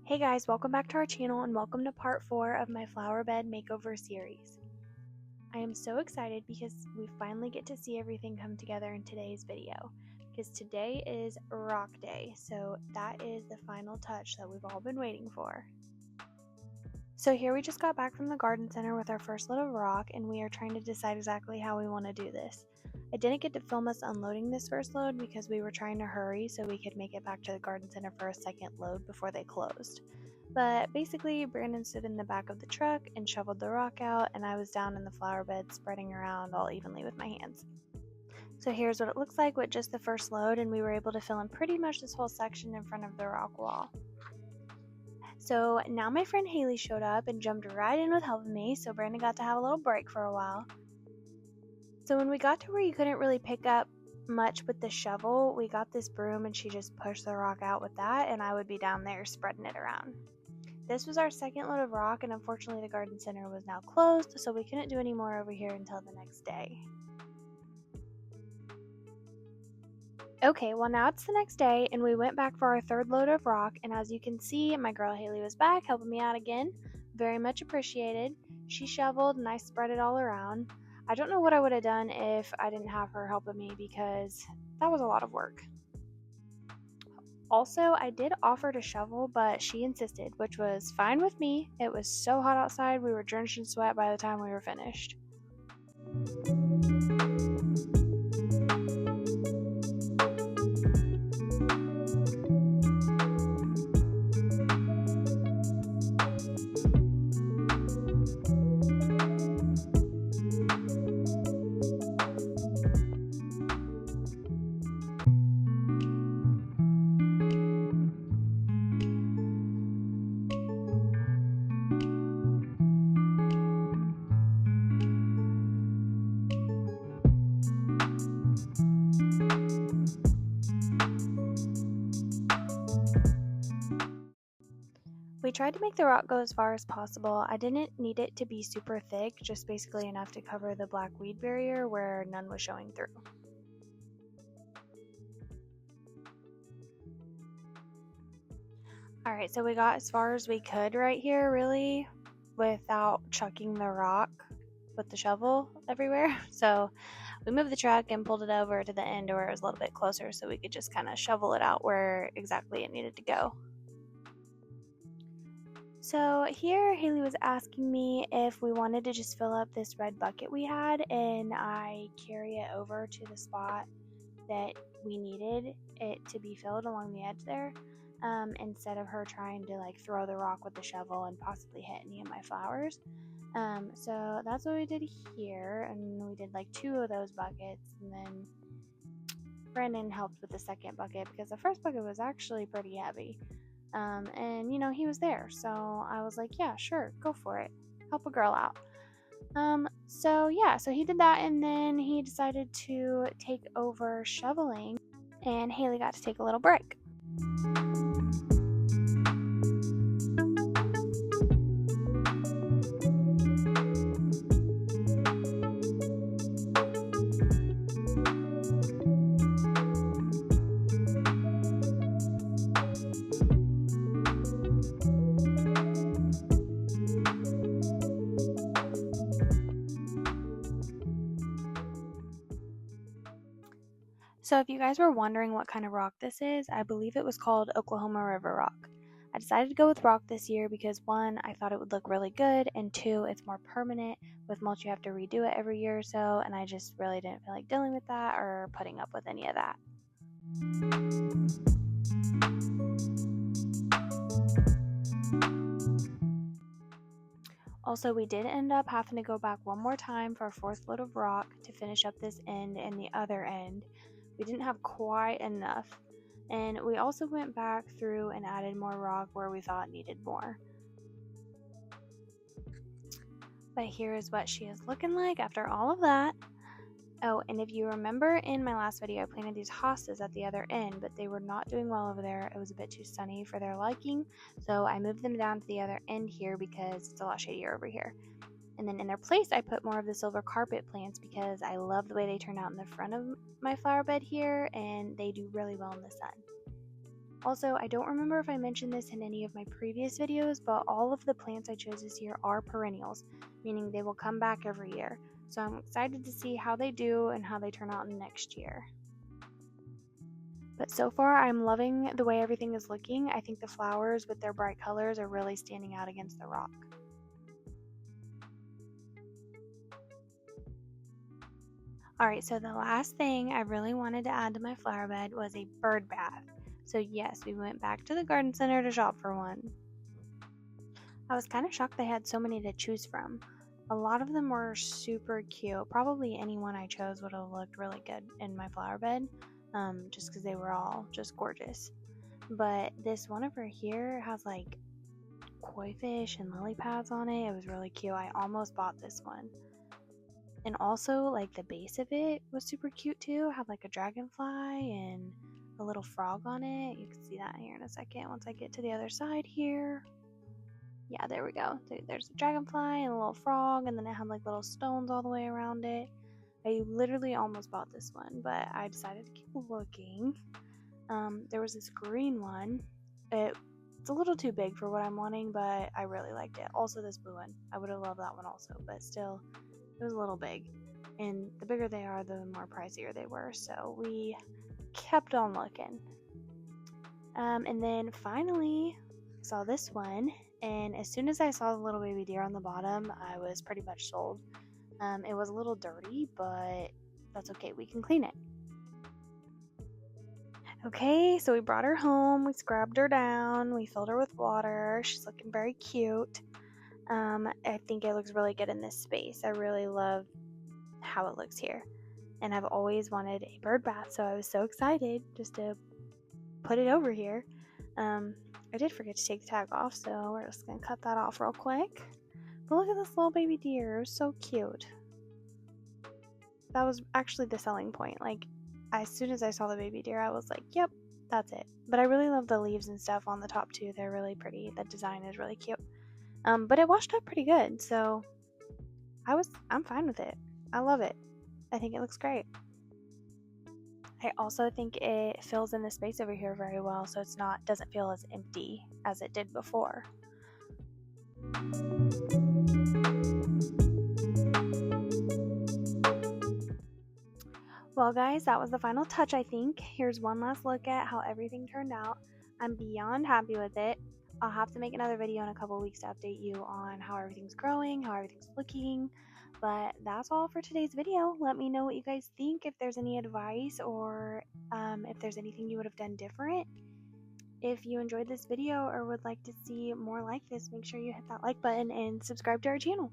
Hey guys, welcome back to our channel and welcome to part 4 of my flower bed makeover series. I am so excited because we finally get to see everything come together in today's video, because today is rock day, so that is the final touch that we've all been waiting for. So here we just got back from the garden center with our first load of rock, and we are trying to decide exactly how we want to do this. I didn't get to film us unloading this first load because we were trying to hurry so we could make it back to the garden center for a second load before they closed. But basically, Brandon stood in the back of the truck and shoveled the rock out, and I was down in the flower bed spreading around all evenly with my hands. So here's what it looks like with just the first load, and we were able to fill in pretty much this whole section in front of the rock wall. So now my friend Haley showed up and jumped right in with helping me, so Brandon got to have a little break for a while. So when we got to where you couldn't really pick up much with the shovel, we got this broom and she just pushed the rock out with that, and I would be down there spreading it around. This was our second load of rock, and unfortunately the garden center was now closed, so we couldn't do any more over here until the next day. Okay, well now it's the next day, and we went back for our third load of rock, and as you can see, my girl Haley was back helping me out again. Very much appreciated. She shoveled and I spread it all around. I don't know what I would have done if I didn't have her helping me, because that was a lot of work. Also, I did offer to shovel, but she insisted, which was fine with me. It was so hot outside, we were drenched in sweat by the time we were finished. We tried to make the rock go as far as possible. I didn't need it to be super thick, just basically enough to cover the black weed barrier where none was showing through. Alright, so we got as far as we could right here, really, without chucking the rock with the shovel everywhere. So we moved the truck and pulled it over to the end where it was a little bit closer so we could just kind of shovel it out where exactly it needed to go. So here Haley was asking me if we wanted to just fill up this red bucket we had, and I carry it over to the spot that we needed it to be filled along the edge there, instead of her trying to like throw the rock with the shovel and possibly hit any of my flowers. So that's what we did here, and we did like 2 of those buckets, and then Brandon helped with the second bucket because the first bucket was actually pretty heavy. And you know, he was there, so I was like, yeah, sure, go for it, help a girl out. So he did that, and then he decided to take over shoveling, and Haley got to take a little break. So if you guys were wondering what kind of rock this is, I believe it was called Oklahoma River rock. I decided to go with rock this year because 1, I thought it would look really good, and 2, it's more permanent. With mulch you have to redo it every year or so, and I just really didn't feel like dealing with that or putting up with any of that. Also, we did end up having to go back one more time for our 4th load of rock to finish up this end and the other end. We didn't have quite enough, and we also went back through and added more rock where we thought needed more. But here is what she is looking like after all of that. Oh, and if you remember in my last video, I planted these hostas at the other end, but they were not doing well over there. It was a bit too sunny for their liking, so I moved them down to the other end here because it's a lot shadier over here. And then in their place, I put more of the silver carpet plants because I love the way they turn out in the front of my flower bed here, and they do really well in the sun. Also, I don't remember if I mentioned this in any of my previous videos, but all of the plants I chose this year are perennials, meaning they will come back every year. So I'm excited to see how they do and how they turn out in next year. But so far, I'm loving the way everything is looking. I think the flowers with their bright colors are really standing out against the rock. Alright, so the last thing I really wanted to add to my flower bed was a bird bath. So yes, we went back to the garden center to shop for one. I was kind of shocked they had so many to choose from. A lot of them were super cute. Probably any one I chose would have looked really good in my flower bed, just because they were all just gorgeous. But this one over here has like koi fish and lily pads on it. It was really cute. I almost bought this one. And also, like, the base of it was super cute too. It had like a dragonfly and a little frog on it. You can see that here in a second once I get to the other side here. Yeah, there we go. There's a dragonfly and a little frog, and then it had like little stones all the way around it. I literally almost bought this one, but I decided to keep looking. There was this green one. It's a little too big for what I'm wanting, but I really liked it. Also, this blue one. I would have loved that one also, but still, it was a little big. And the bigger they are, the more pricier they were. So we kept on looking. And then finally, saw this one. And as soon as I saw the little baby deer on the bottom, I was pretty much sold. It was a little dirty, but that's okay. We can clean it. Okay, so we brought her home. We scrubbed her down. We filled her with water. She's looking very cute. I think it looks really good in this space. I really love how it looks here. And I've always wanted a bird bath, so I was so excited just to put it over here. I did forget to take the tag off, so we're just going to cut that off real quick. But look at this little baby deer. It was so cute. That was actually the selling point. Like, as soon as I saw the baby deer, I was like, yep, that's it. But I really love the leaves and stuff on the top too. They're really pretty. The design is really cute. But it washed up pretty good, so I'm fine with it. I love it. I think it looks great. I also think it fills in the space over here very well, so doesn't feel as empty as it did before. Well, guys, that was the final touch, I think. Here's one last look at how everything turned out. I'm beyond happy with it. I'll have to make another video in a couple weeks to update you on how everything's growing, how everything's looking. But that's all for today's video. Let me know what you guys think, if there's any advice or if there's anything you would have done different. If you enjoyed this video or would like to see more like this, make sure you hit that like button and subscribe to our channel.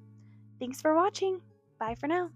Thanks for watching. Bye for now.